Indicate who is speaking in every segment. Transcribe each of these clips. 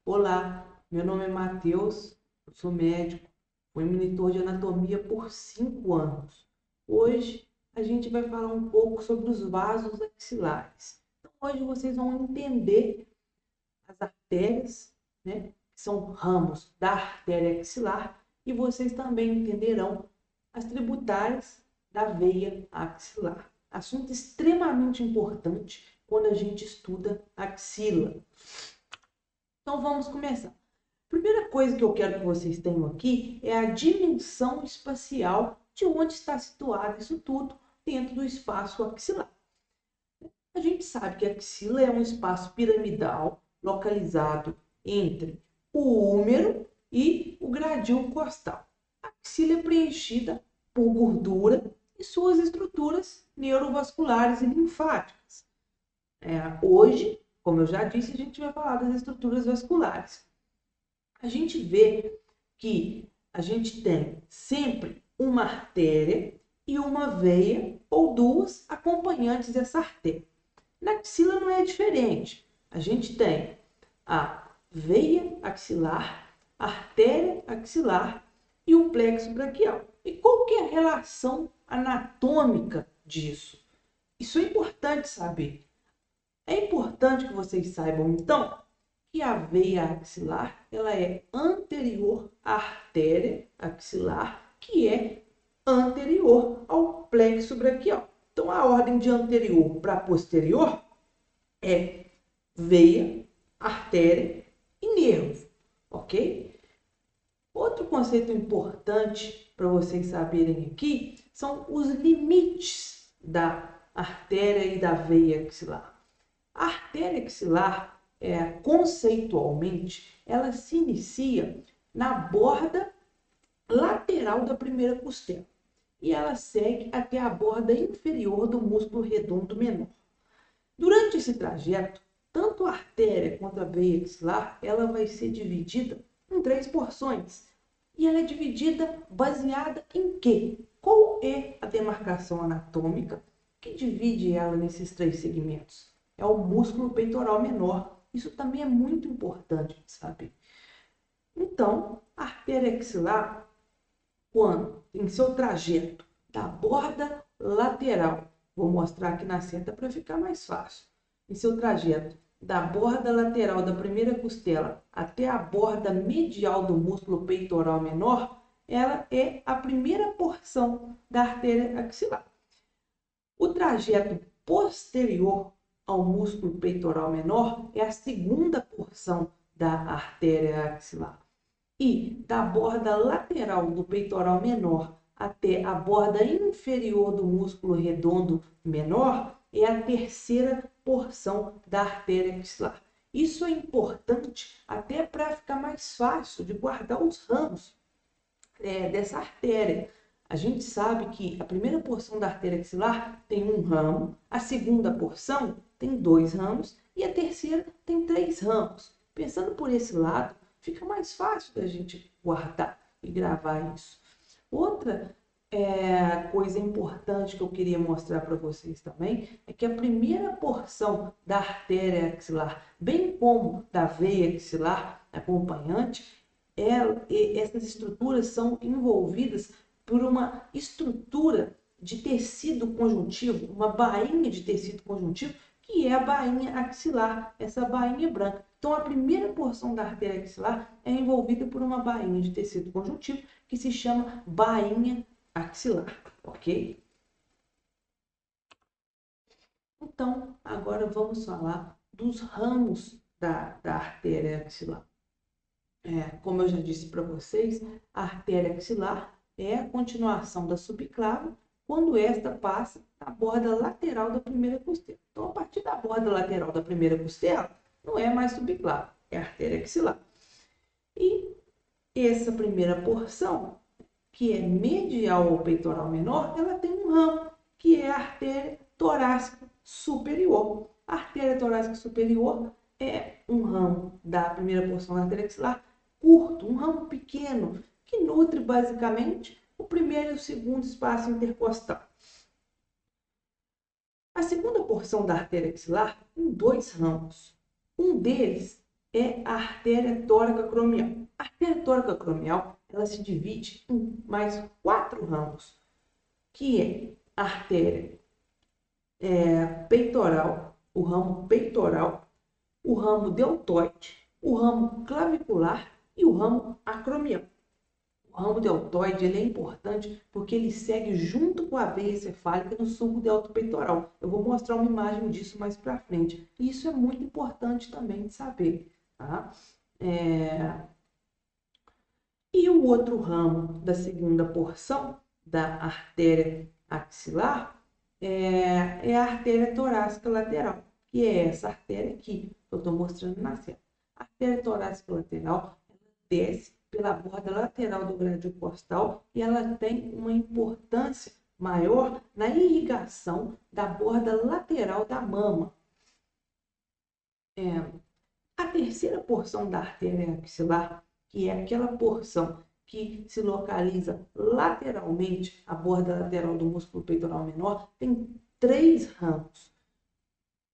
Speaker 1: Olá, meu nome é Matheus, eu sou médico, fui monitor de anatomia por 5 anos. Hoje a gente vai falar um pouco sobre os vasos axilares. Então, hoje vocês vão entender as artérias, né, que são ramos da artéria axilar, e vocês também entenderão as tributárias da veia axilar. Assunto extremamente importante quando a gente estuda axila. Então vamos começar. Primeira coisa que eu quero que vocês tenham aqui é a dimensão espacial de onde está situado isso tudo dentro do espaço axilar. A gente sabe que a axila é um espaço piramidal localizado entre o úmero e o gradil costal. A axila é preenchida por gordura e suas estruturas neurovasculares e linfáticas. Hoje, como eu já disse, a gente vai falar das estruturas vasculares. A gente vê que a gente tem sempre uma artéria e uma veia ou duas acompanhantes dessa artéria. Na axila não é diferente. A gente tem a veia axilar, a artéria axilar e o plexo braquial. E qual que é a relação anatômica disso? Isso é importante saber. É importante que vocês saibam, então, que a veia axilar ela é anterior à artéria axilar, que é anterior ao plexo braquial. Então, a ordem de anterior para posterior é veia, artéria e nervo, ok? Outro conceito importante para vocês saberem aqui são os limites da artéria e da veia axilar. A artéria axilar, conceitualmente, ela se inicia na borda lateral da primeira costela e ela segue até a borda inferior do músculo redondo menor. Durante esse trajeto, tanto a artéria quanto a veia axilar, ela vai ser dividida em 3 porções. E ela é dividida baseada em quê? Qual é a demarcação anatômica que divide ela nesses 3 segmentos? É o músculo peitoral menor. Isso também é muito importante de saber. Então, a artéria axilar, quando em seu trajeto da borda lateral, vou mostrar aqui na seta para ficar mais fácil, em seu trajeto da borda lateral da primeira costela até a borda medial do músculo peitoral menor, ela é a primeira porção da artéria axilar. O trajeto posterior ao músculo peitoral menor é a segunda porção da artéria axilar. E da borda lateral do peitoral menor até a borda inferior do músculo redondo menor é a terceira porção da artéria axilar. Isso é importante até para ficar mais fácil de guardar os ramos dessa artéria. A gente sabe que a primeira porção da artéria axilar tem um ramo, a segunda porção tem 2 ramos e a terceira tem 3 ramos. Pensando por esse lado, fica mais fácil da gente guardar e gravar isso. Outra coisa importante que eu queria mostrar para vocês também é que a primeira porção da artéria axilar, bem como da veia axilar acompanhante, essas estruturas são envolvidas por uma estrutura de tecido conjuntivo, uma bainha de tecido conjuntivo, que é a bainha axilar, essa bainha branca. Então, a primeira porção da artéria axilar é envolvida por uma bainha de tecido conjuntivo que se chama bainha axilar, ok? Então, agora vamos falar dos ramos da artéria axilar. Como eu já disse para vocês, a artéria axilar é a continuação da subclava quando esta passa na borda lateral da primeira costela. Então, a partir da borda lateral da primeira costela, não é mais subclava, é artéria axilar. E essa primeira porção, que é medial ao peitoral menor, ela tem um ramo, que é a artéria torácica superior. A artéria torácica superior é um ramo da primeira porção da artéria axilar curto, um ramo pequeno, que nutre basicamente o primeiro e o segundo espaço intercostal. A segunda porção da artéria axilar tem 2 ramos. Um deles é a artéria tóraco-acromial. A artéria tóraco-acromial, ela se divide em mais 4 ramos, que é a artéria peitoral, o ramo peitoral, o ramo deltoide, o ramo clavicular e o ramo acromial. O ramo deltoide ele é importante porque ele segue junto com a veia cefálica no sulco deltopeitoral. Eu vou mostrar uma imagem disso mais para frente. E isso é muito importante também de saber. Tá? E o outro ramo da segunda porção da artéria axilar é a artéria torácica lateral, que é essa artéria aqui que eu estou mostrando na cena. A artéria torácica lateral desce pela borda lateral do grádio costal e ela tem uma importância maior na irrigação da borda lateral da mama. A terceira porção da artéria axilar, que é aquela porção que se localiza lateralmente à borda lateral do músculo peitoral menor, tem 3 ramos.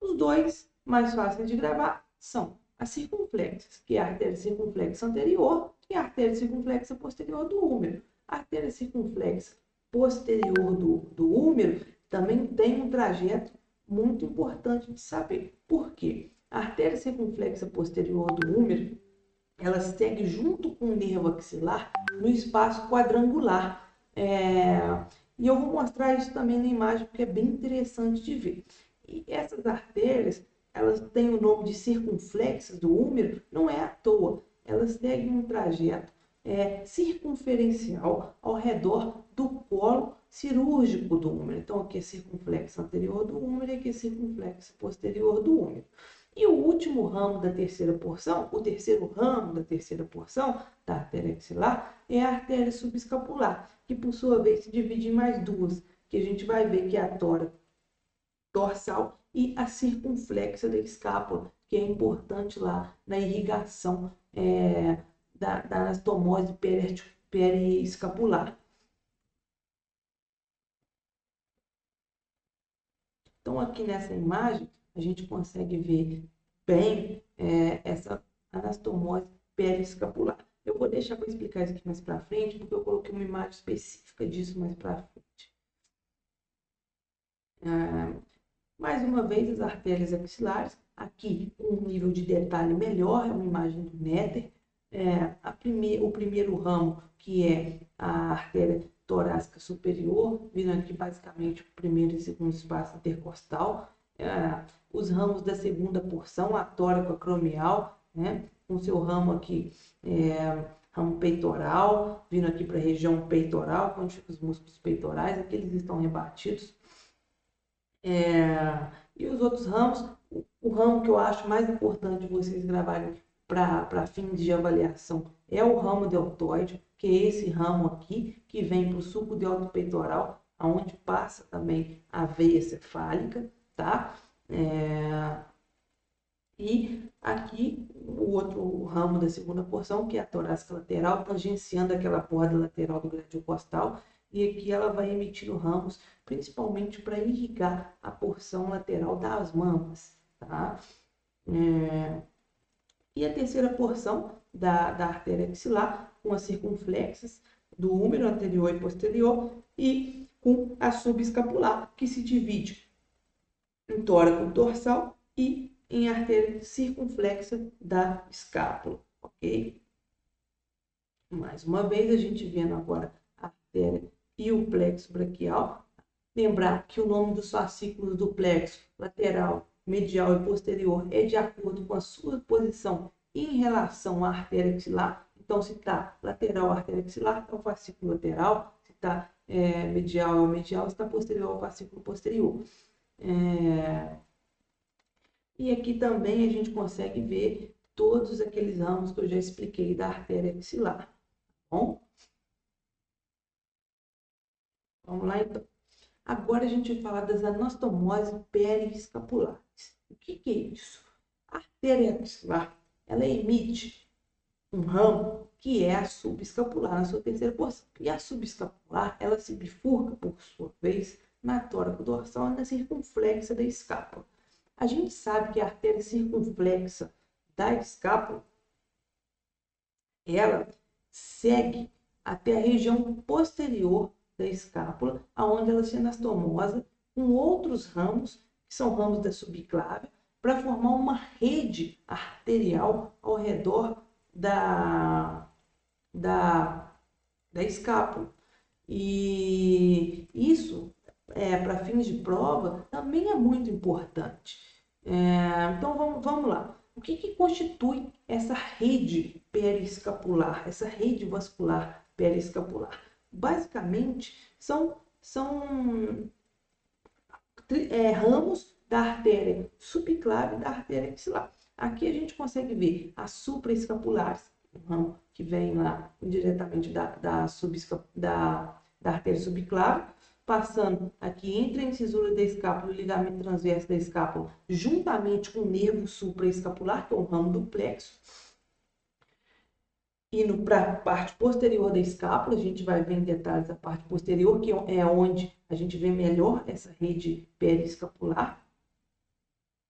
Speaker 1: Os 2 mais fáceis de gravar são as circunflexas, que é a artéria circunflexa anterior e a artéria circunflexa posterior do úmero. A artéria circunflexa posterior do úmero também tem um trajeto muito importante de saber. Por quê? A artéria circunflexa posterior do úmero, ela segue junto com o nervo axilar no espaço quadrangular. E eu vou mostrar isso também na imagem, porque é bem interessante de ver. E essas artérias, elas têm o nome de circunflexas do úmero, não é à toa. Elas seguem um trajeto circunferencial ao redor do colo cirúrgico do úmero. Então, aqui é circunflexa anterior do úmero e aqui é circunflexa posterior do úmero. E o último ramo da terceira porção, o terceiro ramo da terceira porção da artéria axilar, é a artéria subescapular, que por sua vez se divide em mais 2, que a gente vai ver que é a tórax dorsal e a circunflexa da escápula, que é importante lá na irrigação da anastomose periescapular. Então, aqui nessa imagem, a gente consegue ver bem essa anastomose periescapular. Eu vou deixar para explicar isso aqui mais para frente, porque eu coloquei uma imagem específica disso mais para frente. Mais uma vez, as artérias axilares, aqui um nível de detalhe melhor, é uma imagem do Netter. O primeiro ramo, que é a artéria torácica superior, vindo aqui basicamente o primeiro e segundo espaço intercostal. Os ramos da segunda porção, a tóraco-acromial, né, com seu ramo aqui, ramo peitoral, vindo aqui para a região peitoral, onde ficam os músculos peitorais, aqui eles estão rebatidos. E os outros ramos, o ramo que eu acho mais importante vocês gravarem para fins de avaliação é o ramo deltoide, que é esse ramo aqui, que vem para o sulco deltopeitoral, onde passa também a veia cefálica, tá? E aqui o outro ramo da segunda porção, que é a torácica lateral, tangenciando aquela borda lateral do grádio costal, e aqui ela vai emitindo ramos, principalmente para irrigar a porção lateral das mamas, tá? E a terceira porção da artéria axilar, com as circunflexas do úmero anterior e posterior, e com a subescapular, que se divide em tóraco dorsal e em artéria circunflexa da escápula, ok? Mais uma vez, a gente vendo agora a artéria e o plexo braquial. Lembrar que o nome dos fascículos do plexo lateral, medial e posterior é de acordo com a sua posição em relação à artéria axilar. Então, se está lateral à artéria axilar, é o fascículo lateral. Se está medial, é o medial. Se está posterior, é o fascículo posterior. E aqui também a gente consegue ver todos aqueles ramos que eu já expliquei da artéria axilar. Tá bom? Vamos lá, então. Agora a gente vai falar das anastomoses periescapulares. O que é isso? A artéria axilar, ela emite um ramo que é a subescapular, na sua terceira porção. E a subescapular, ela se bifurca, por sua vez, na tóraco dorsal e na circunflexa da escápula. A gente sabe que a artéria circunflexa da escápula, ela segue até a região posterior da escápula, aonde ela se anastomosa com outros ramos, que são ramos da subclávia, para formar uma rede arterial ao redor da escápula. E isso, para fins de prova, também é muito importante. Então, vamos lá. O que constitui essa rede periescapular, essa rede vascular periescapular? Basicamente, são ramos da artéria subclávia e da artéria axilar. Aqui a gente consegue ver as supraescapulares, um ramo que vem lá diretamente da artéria subclávia, passando aqui entre a incisura da escápula e o ligamento transverso da escápula, juntamente com o nervo supraescapular, que é o ramo do plexo. Indo para a parte posterior da escápula, a gente vai ver em detalhes a parte posterior, que é onde a gente vê melhor essa rede periescapular.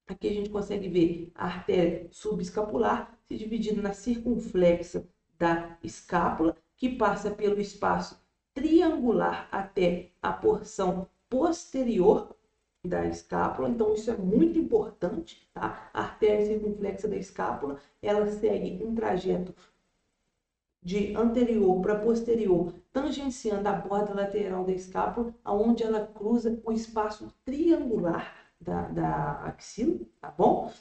Speaker 1: Aqui a gente consegue ver a artéria subescapular se dividindo na circunflexa da escápula, que passa pelo espaço triangular até a porção posterior da escápula. Então, isso é muito importante, tá? A artéria circunflexa da escápula, ela segue um trajeto de anterior para posterior, tangenciando a borda lateral da escápula, aonde ela cruza o espaço triangular da axila, tá bom?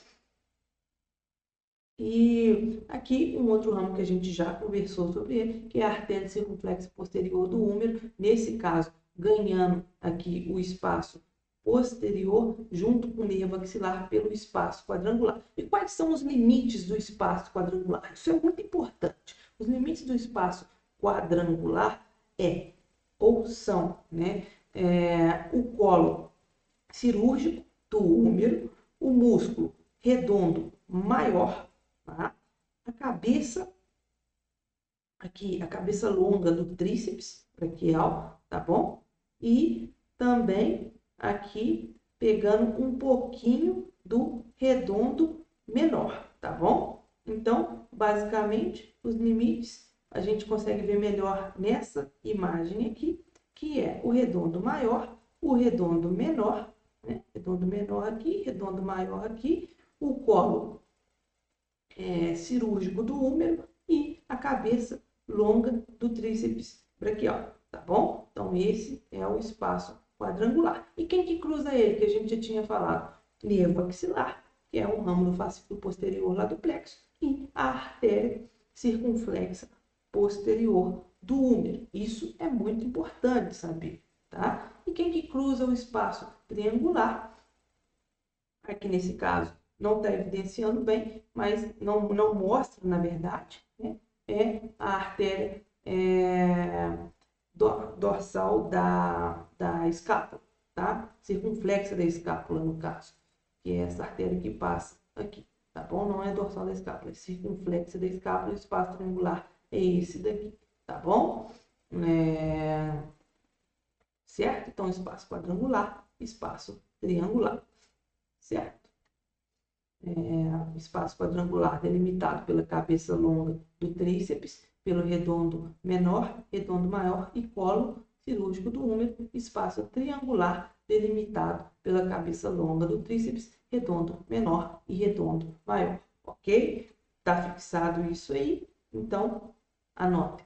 Speaker 1: E aqui um outro ramo que a gente já conversou sobre ele, que é a artéria circunflexa posterior do húmero, nesse caso, ganhando aqui o espaço posterior junto com o nervo axilar pelo espaço quadrangular. E quais são os limites do espaço quadrangular? Isso é muito importante. Os limites do espaço quadrangular são o colo cirúrgico do húmero, o músculo redondo maior, tá? A cabeça longa do tríceps braquial, tá bom? E também aqui pegando um pouquinho do redondo menor, tá bom? Então, basicamente, os limites a gente consegue ver melhor nessa imagem aqui, que é o redondo maior, o redondo menor, né? Redondo menor aqui, redondo maior aqui, o colo cirúrgico do húmero e a cabeça longa do tríceps braquial, tá bom? Então, esse é o espaço quadrangular. E quem que cruza ele, que a gente já tinha falado? Nervo axilar, que é um ramo do fascículo posterior lá do plexo, e a artéria circunflexa posterior do húmero. Isso é muito importante saber, tá? E quem que cruza o espaço triangular? Aqui nesse caso não está evidenciando bem, mas não mostra, na verdade, né? É a artéria dorsal da escápula, tá? Circunflexa da escápula, no caso, que é essa artéria que passa aqui, tá bom? Não é dorsal da escápula, é circunflexa da escápula, o espaço triangular é esse daqui, tá bom? Certo? Então, espaço quadrangular, espaço triangular, certo? Espaço quadrangular delimitado pela cabeça longa do tríceps, pelo redondo menor, redondo maior e colo cirúrgico do húmero, espaço triangular delimitado pela cabeça longa do tríceps, redondo menor e redondo maior, ok? Tá fixado isso aí? Então, anote.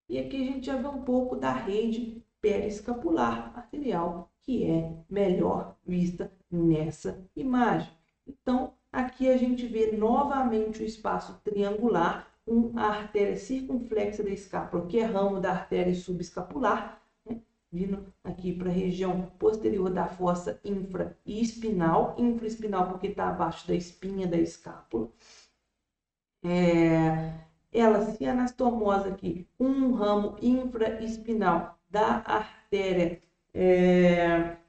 Speaker 1: E aqui a gente já vê um pouco da rede periescapular arterial, que é melhor vista nessa imagem. Então, aqui a gente vê novamente o espaço triangular, a artéria circunflexa da escápula, que é ramo da artéria subescapular, né? Vindo aqui para a região posterior da fossa infra e espinal, infraespinal porque está abaixo da espinha da escápula. Ela se anastomosa aqui, um ramo infraespinal da artéria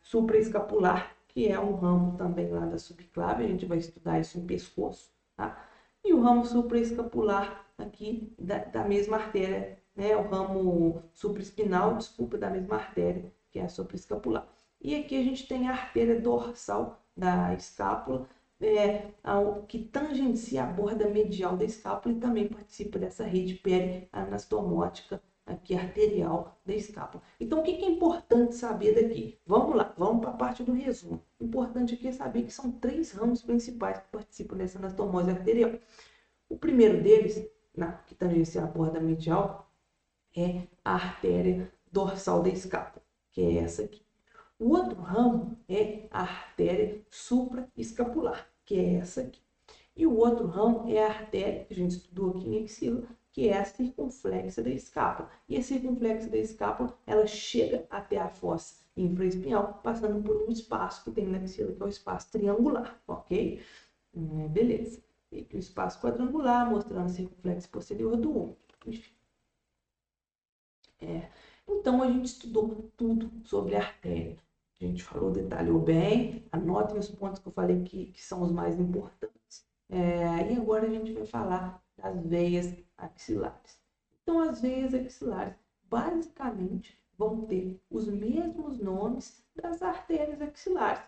Speaker 1: supraescapular, que é um ramo também lá da subclávia, a gente vai estudar isso no pescoço, tá? E o ramo supraescapular aqui da mesma artéria, né? O ramo supraespinal, desculpa, da mesma artéria, que é a supraescapular. E aqui a gente tem a artéria dorsal da escápula, que tangencia a borda medial da escápula e também participa dessa rede perianastomótica aqui arterial da escápula. Então, o que é importante saber daqui? Vamos lá, vamos para a parte do resumo. O importante aqui é saber que são 3 ramos principais que participam dessa anastomose arterial. O primeiro deles, que tangencia a borda medial, é a artéria dorsal da escápula, que é essa aqui. O outro ramo é a artéria supraescapular, que é essa aqui. E o outro ramo é a artéria que a gente estudou aqui em axila, que é a circunflexa da escápula. E a circunflexa da escápula, ela chega até a fossa infraespinhal, passando por um espaço que tem na axila, que é o espaço triangular, ok? Beleza. E aqui o espaço quadrangular, mostrando a circunflexa posterior do úmero. Enfim. Então, a gente estudou tudo sobre a artéria. A gente falou, detalhou bem, anotem os pontos que eu falei que são os mais importantes. E agora a gente vai falar das veias axilares. Então, as veias axilares, basicamente, vão ter os mesmos nomes das artérias axilares.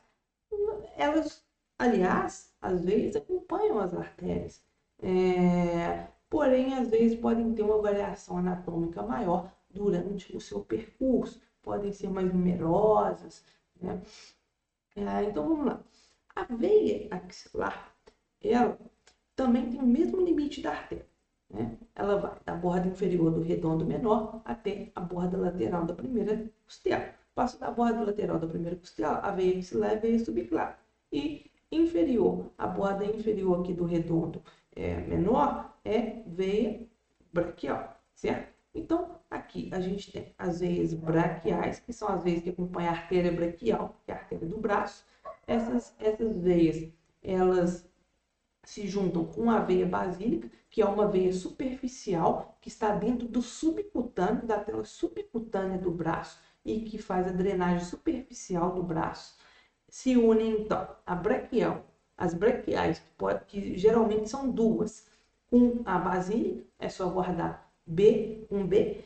Speaker 1: Elas, aliás, as veias acompanham as artérias. Porém, às vezes podem ter uma variação anatômica maior durante o seu percurso, podem ser mais numerosas, né? Então vamos lá. A veia axilar, ela também tem o mesmo limite da artéria, né? Ela vai da borda inferior do redondo menor até a borda lateral da primeira costela. Passo da borda lateral da primeira costela, a veia axilar é a veia subclara. E inferior, a borda inferior aqui do redondo menor é veia braquial, certo? Então, aqui a gente tem as veias braquiais, que são as veias que acompanham a artéria braquial, que é a artéria do braço. Essas veias, elas se juntam com a veia basílica, que é uma veia superficial, que está dentro do subcutâneo, da tela subcutânea do braço, e que faz a drenagem superficial do braço. Se unem, então, a braquial, as braquiais, que geralmente são duas, com a basílica, é só guardar um B,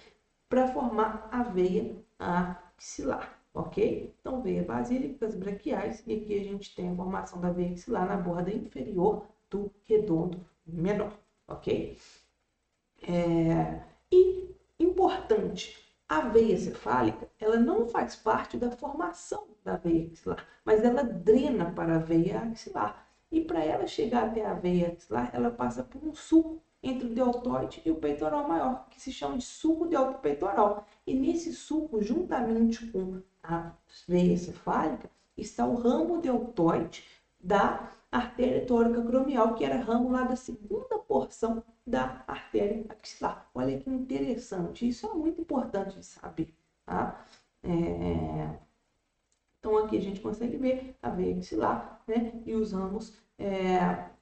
Speaker 1: para formar a veia axilar, ok? Então, veia basílica, as braquiais, e aqui a gente tem a formação da veia axilar na borda inferior do redondo menor, ok? E, importante, a veia cefálica, ela não faz parte da formação da veia axilar, mas ela drena para a veia axilar. E para ela chegar até a veia axilar, ela passa por um sulco entre o deltoide e o peitoral maior, que se chama de sulco deltopeitoral. E nesse sulco, juntamente com a veia cefálica, está o ramo deltoide da artéria tórica acromial, que era ramo lá da segunda porção da artéria axilar. Olha que interessante, isso é muito importante de saber, tá? Então, aqui a gente consegue ver a veia axilar, né? E os ramos,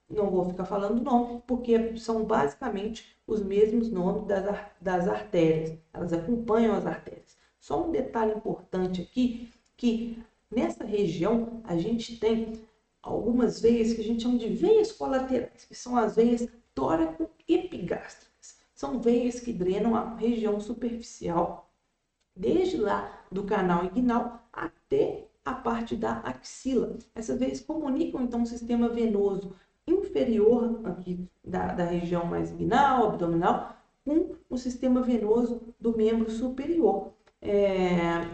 Speaker 1: não vou ficar falando o nome, porque são basicamente os mesmos nomes das artérias. Elas acompanham as artérias. Só um detalhe importante aqui, que nessa região a gente tem algumas veias que a gente chama de veias colaterais, que são as veias tóraco-epigástricas. São veias que drenam a região superficial, desde lá do canal inguinal até a parte da axila. Essas veias comunicam, então, o sistema venoso inferior aqui da região mais inguinal, abdominal, com o sistema venoso do membro superior.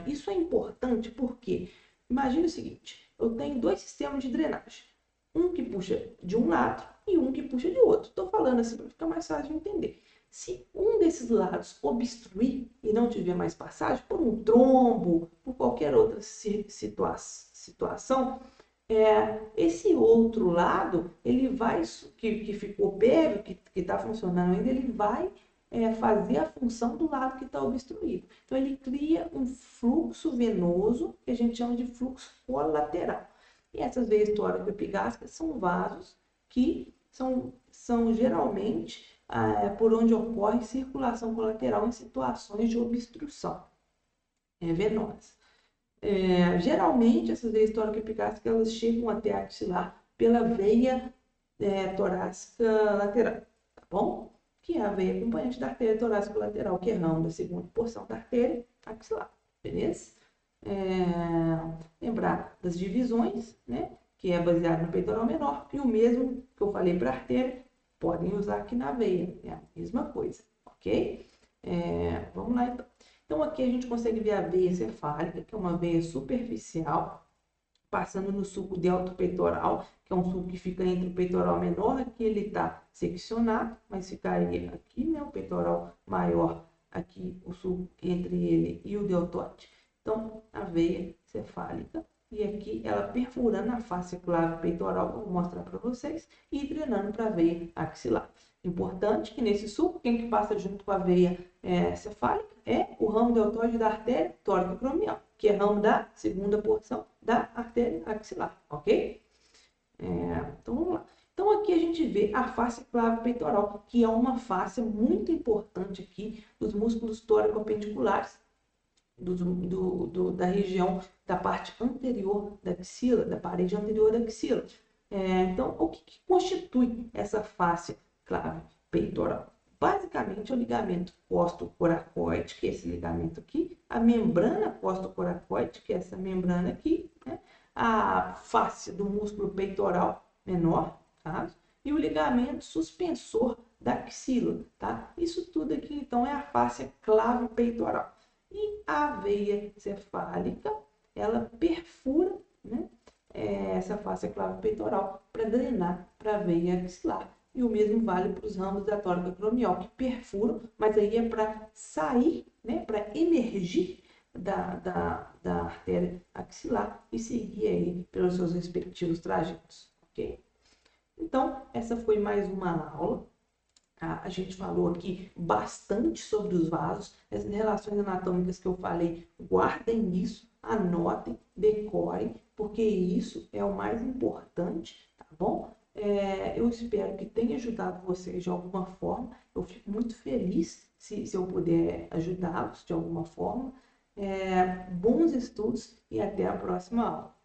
Speaker 1: Isso é importante porque, imagine o seguinte, eu tenho 2 sistemas de drenagem, um que puxa de um lado e um que puxa de outro. Estou falando assim para ficar mais fácil de entender. Se um desses lados obstruir e não tiver mais passagem, por um trombo, por qualquer outra situação, esse outro lado, ele vai, que ficou péreo, que está funcionando ainda, ele vai fazer a função do lado que está obstruído. Então, ele cria um fluxo venoso, que a gente chama de fluxo colateral. E essas veias tóraco-epigástricas são vasos que são geralmente por onde ocorre circulação colateral em situações de obstrução venosa. Geralmente, essas veias tóraco-epigásticas, elas chegam até a axilar pela veia torácica lateral, tá bom? Que é a veia acompanhante da artéria torácica lateral, que é ramo da segunda porção da artéria axilar, beleza? Lembrar das divisões, né? que é baseado no peitoral menor, e o mesmo que eu falei para a artéria, podem usar aqui na veia, é a mesma coisa, ok? Vamos lá então. Então aqui a gente consegue ver a veia cefálica, que é uma veia superficial, passando no sulco deltopeitoral, que é um sulco que fica entre o peitoral menor, aqui ele está seccionado, mas ficaria aqui, né, o peitoral maior, aqui o sulco entre ele e o deltoide. Então, a veia cefálica, e aqui ela perfurando a face clave peitoral, que eu vou mostrar para vocês, e drenando para a veia axilar. Importante que nesse sulco, quem que passa junto com a veia cefálica é o ramo deltoide da artéria tórico-acromial, que é ramo da segunda porção da artéria axilar, ok? Então vamos lá. Então aqui a gente vê a face clave peitoral, que é uma face muito importante aqui dos músculos tórico-apendiculares, da região da parte anterior da axila, da parede anterior da axila. Então, o que constitui essa face clave peitoral? Basicamente, é o ligamento costocoracoide, que é esse ligamento aqui, a membrana costocoracoide, que é essa membrana aqui, né? A face do músculo peitoral menor, tá? E o ligamento suspensor da axila, tá? Isso tudo aqui, então, é a face clave peitoral. E a veia cefálica, ela perfura, né, essa face clave peitoral para drenar para a veia axilar. E o mesmo vale para os ramos da tórica acromial, que perfuram, mas aí é para sair, né, para emergir da artéria axilar e seguir aí pelos seus respectivos trajetos, ok? Então, essa foi mais uma aula. A gente falou aqui bastante sobre os vasos, essas relações anatômicas que eu falei, guardem isso, anotem, decorem, porque isso é o mais importante, tá bom? Eu espero que tenha ajudado vocês de alguma forma, eu fico muito feliz se eu puder ajudá-los de alguma forma. Bons estudos e até a próxima aula.